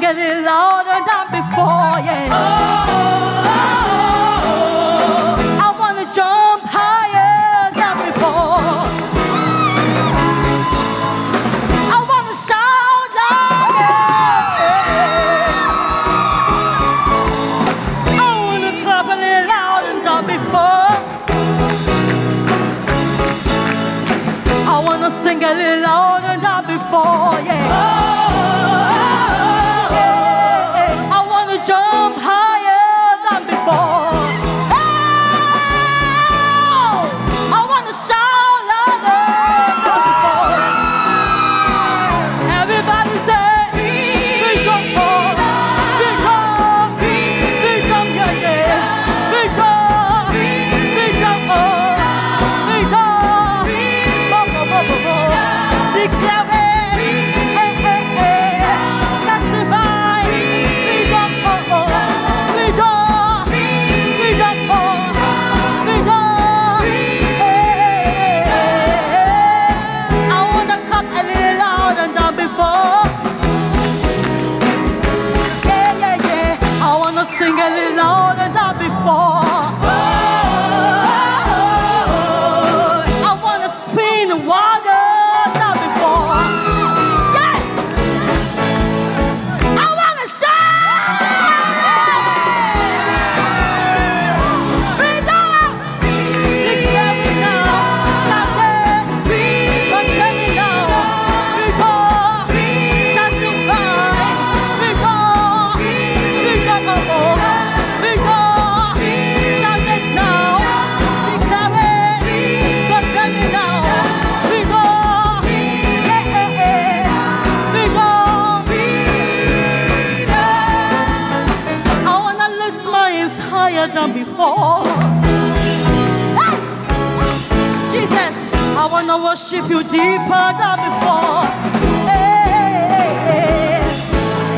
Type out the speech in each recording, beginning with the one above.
a little louder than before, yeah. I wanna jump higher than before. I wanna shout louder. I wanna clap a little louder than before. I wanna sing a little louder than before, yeah. I wanna jump higher than before. I wanna shout louder than before. Everybody say, freedom, freedom, freedom, yeah, yeah. Freedom, freedom, freedom. Declare it, testify, freedom, freedom, freedom, freedom. I wanna clap a little louder than before. Yeah, yeah, yeah. I wanna sing a little louder than before. I wanna spin water. Than before. Hey! Jesus, I wanna worship you deeper than before. Hey,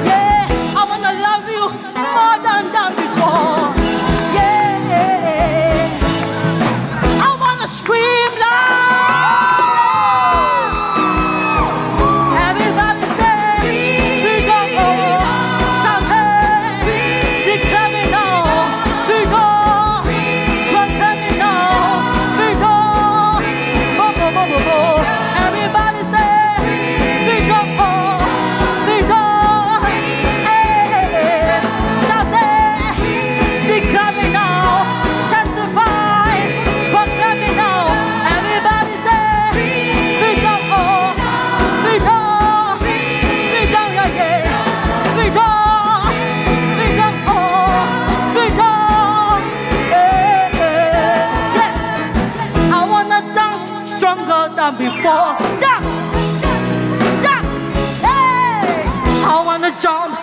yeah, I wanna love you more than before. Yeah, I wanna scream loud. Everybody say, freedom, shout it, declare it now. Everybody say, freedom, freedom, shout it, declare it now, testify, proclaim it now. Everybody say, freedom, freedom, freedom, yeah, yeah, freedom, freedom, freedom, yeah. I wanna dance stronger than before. Hey! I wanna jump